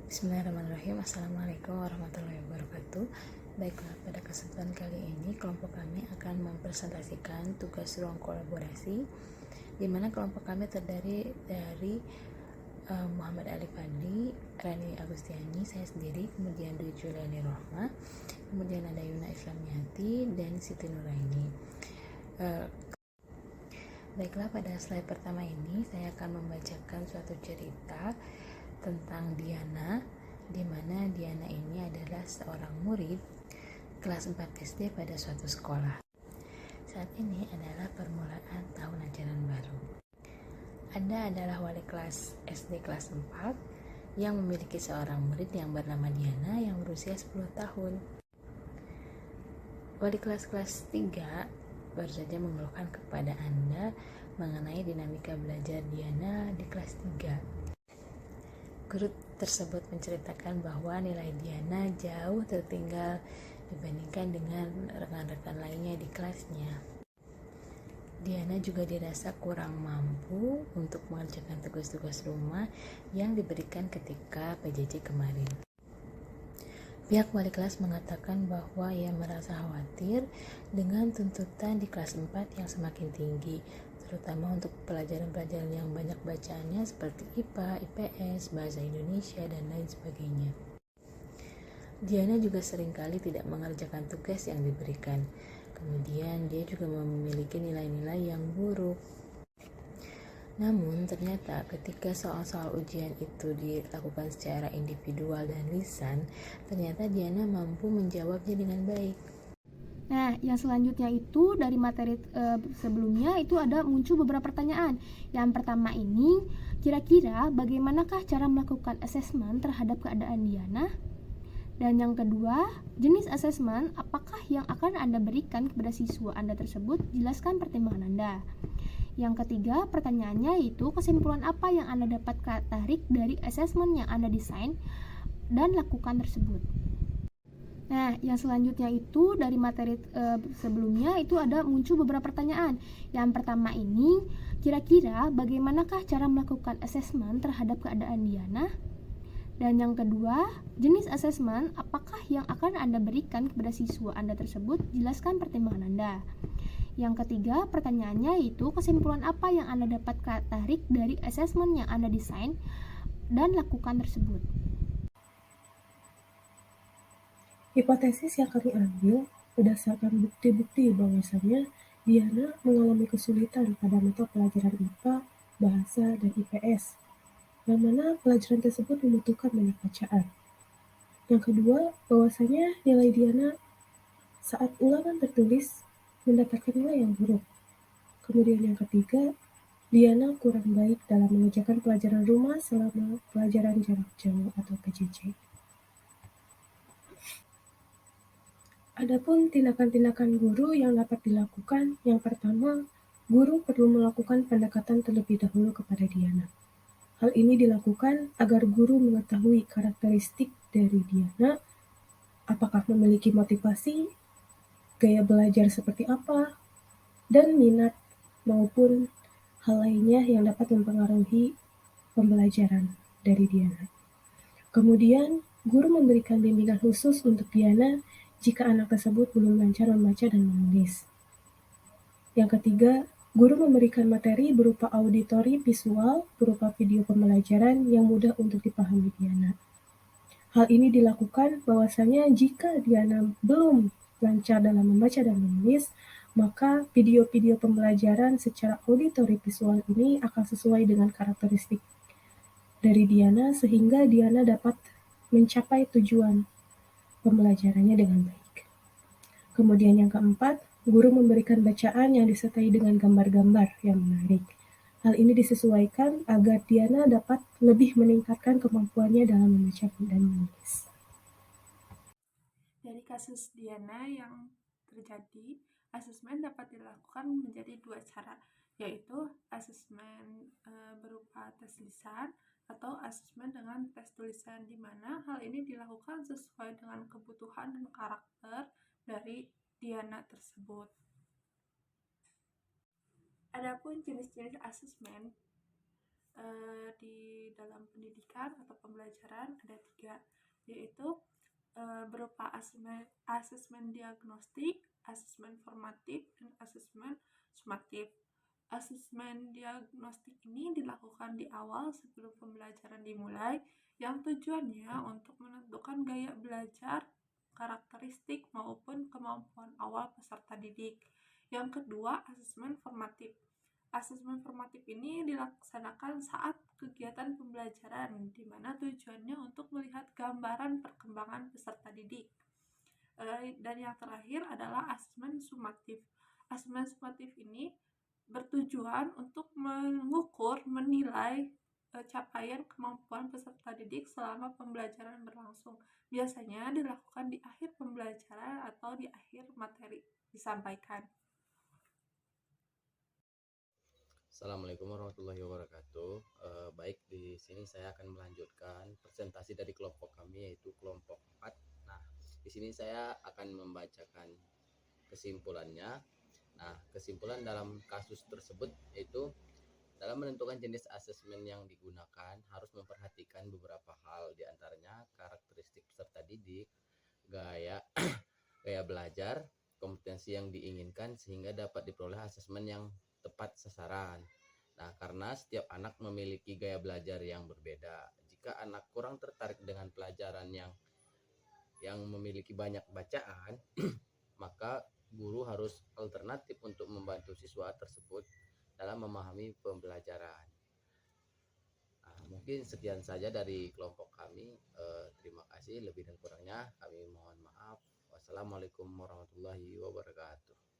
Bismillahirrahmanirrahim. Assalamualaikum warahmatullahi wabarakatuh. Baiklah, pada kesempatan kali ini kelompok kami akan mempresentasikan tugas ruang kolaborasi, di mana kelompok kami terdiri dari Muhammad Ali Fadli, Rani Agustiani, saya sendiri, kemudian Dwi Juliani Rohma, kemudian ada Yuna Islamiati dan Siti Nuraini. Baiklah, pada slide pertama ini saya akan membacakan suatu cerita tentang Diana, di mana Diana ini adalah seorang murid kelas 4 SD pada suatu sekolah. Saat ini adalah permulaan tahun ajaran baru. Anda adalah wali kelas SD kelas 4 yang memiliki seorang murid yang bernama Diana yang berusia 10 tahun. Wali kelas 3 baru saja mengeluhkan kepada Anda mengenai dinamika belajar Diana di kelas 3. Guru tersebut menceritakan bahwa nilai Diana jauh tertinggal dibandingkan dengan rekan-rekan lainnya di kelasnya. Diana juga dirasa kurang mampu untuk mengerjakan tugas-tugas rumah yang diberikan ketika PJJ kemarin. Pihak wali kelas mengatakan bahwa ia merasa khawatir dengan tuntutan di kelas 4 yang semakin tinggi, terutama untuk pelajaran-pelajaran yang banyak bacaannya seperti IPA, IPS, Bahasa Indonesia, dan lain sebagainya. Diana juga seringkali tidak mengerjakan tugas yang diberikan. Kemudian dia juga memiliki nilai-nilai yang buruk. Namun ternyata ketika soal-soal ujian itu dilakukan secara individual dan lisan, ternyata Diana mampu menjawabnya dengan baik. Nah, yang selanjutnya itu dari materi sebelumnya itu ada muncul beberapa pertanyaan. Yang pertama ini, kira-kira bagaimanakah cara melakukan asesmen terhadap keadaan Diana? Dan yang kedua, jenis asesmen apakah yang akan Anda berikan kepada siswa Anda tersebut? Jelaskan pertimbangan Anda. Yang ketiga, pertanyaannya yaitu kesimpulan apa yang Anda dapat tarik dari asesmen yang Anda desain dan lakukan tersebut. Nah, yang selanjutnya itu dari materi sebelumnya itu ada muncul beberapa pertanyaan. Yang pertama ini, kira-kira bagaimanakah cara melakukan asesmen terhadap keadaan Diana? Dan yang kedua, jenis asesmen apakah yang akan Anda berikan kepada siswa Anda tersebut? Jelaskan pertimbangan Anda. Yang ketiga, pertanyaannya yaitu kesimpulan apa yang Anda dapat tarik dari asesmen yang Anda desain dan lakukan tersebut. Hipotesis yang kami ambil berdasarkan bukti-bukti bahwasannya Diana mengalami kesulitan pada mata pelajaran IPA, Bahasa, dan IPS, yang mana pelajaran tersebut membutuhkan banyak bacaan. Yang kedua, bahwasanya nilai Diana saat ulangan tertulis mendapatkan nilai yang buruk. Kemudian yang ketiga, Diana kurang baik dalam mengerjakan pelajaran rumah selama pelajaran jarak jauh atau PJJ. Adapun tindakan-tindakan guru yang dapat dilakukan, yang pertama, guru perlu melakukan pendekatan terlebih dahulu kepada Diana. Hal ini dilakukan agar guru mengetahui karakteristik dari Diana, apakah memiliki motivasi, gaya belajar seperti apa, dan minat maupun hal lainnya yang dapat mempengaruhi pembelajaran dari Diana. Kemudian, guru memberikan bimbingan khusus untuk Diana jika anak tersebut belum lancar membaca dan menulis. Yang ketiga, guru memberikan materi berupa auditori visual, berupa video pembelajaran yang mudah untuk dipahami Diana. Hal ini dilakukan bahwasanya jika Diana belum lancar dalam membaca dan menulis, maka video-video pembelajaran secara auditori visual ini akan sesuai dengan karakteristik dari Diana sehingga Diana dapat mencapai tujuan pembelajarannya dengan baik. Kemudian yang keempat, guru memberikan bacaan yang disertai dengan gambar-gambar yang menarik. Hal ini disesuaikan agar Diana dapat lebih meningkatkan kemampuannya dalam membaca dan menulis. Dari kasus Diana yang terjadi, asesmen dapat dilakukan menjadi dua cara, yaitu asesmen berupa tes lisan atau asesmen dengan tes tulisan, di mana hal ini dilakukan sesuai dengan kebutuhan dan karakter dari Diana tersebut. Adapun jenis-jenis asesmen, di dalam pendidikan atau pembelajaran ada 3, yaitu berupa asesmen diagnostik, asesmen formatif, dan asesmen sumatif. Asesmen diagnostik ini dilakukan di awal sebelum pembelajaran dimulai, yang tujuannya untuk menentukan gaya belajar, karakteristik, maupun kemampuan awal peserta didik. Yang kedua, asesmen formatif. Asesmen formatif ini dilaksanakan saat kegiatan pembelajaran, di mana tujuannya untuk melihat gambaran perkembangan peserta didik. Dan yang terakhir adalah asesmen sumatif. Asesmen sumatif ini bertujuan untuk mengukur, menilai capaian kemampuan peserta didik selama pembelajaran berlangsung. Biasanya dilakukan di akhir pembelajaran atau di akhir materi disampaikan. Assalamualaikum warahmatullahi wabarakatuh. Baik, di sini saya akan melanjutkan presentasi dari kelompok kami, yaitu kelompok 4. Nah, di sini saya akan membacakan kesimpulannya. Nah, kesimpulan dalam kasus tersebut yaitu dalam menentukan jenis asesmen yang digunakan harus memperhatikan beberapa hal, diantaranya karakteristik peserta didik, gaya belajar, kompetensi yang diinginkan sehingga dapat diperoleh asesmen yang tepat sasaran. Nah, karena setiap anak memiliki gaya belajar yang berbeda. Jika anak kurang tertarik dengan pelajaran yang memiliki banyak bacaan, maka guru harus alternatif untuk membantu siswa tersebut dalam memahami pembelajaran. Nah, mungkin sekian saja dari kelompok kami. Terima kasih, lebih dan kurangnya kami mohon maaf. Wassalamualaikum warahmatullahi wabarakatuh.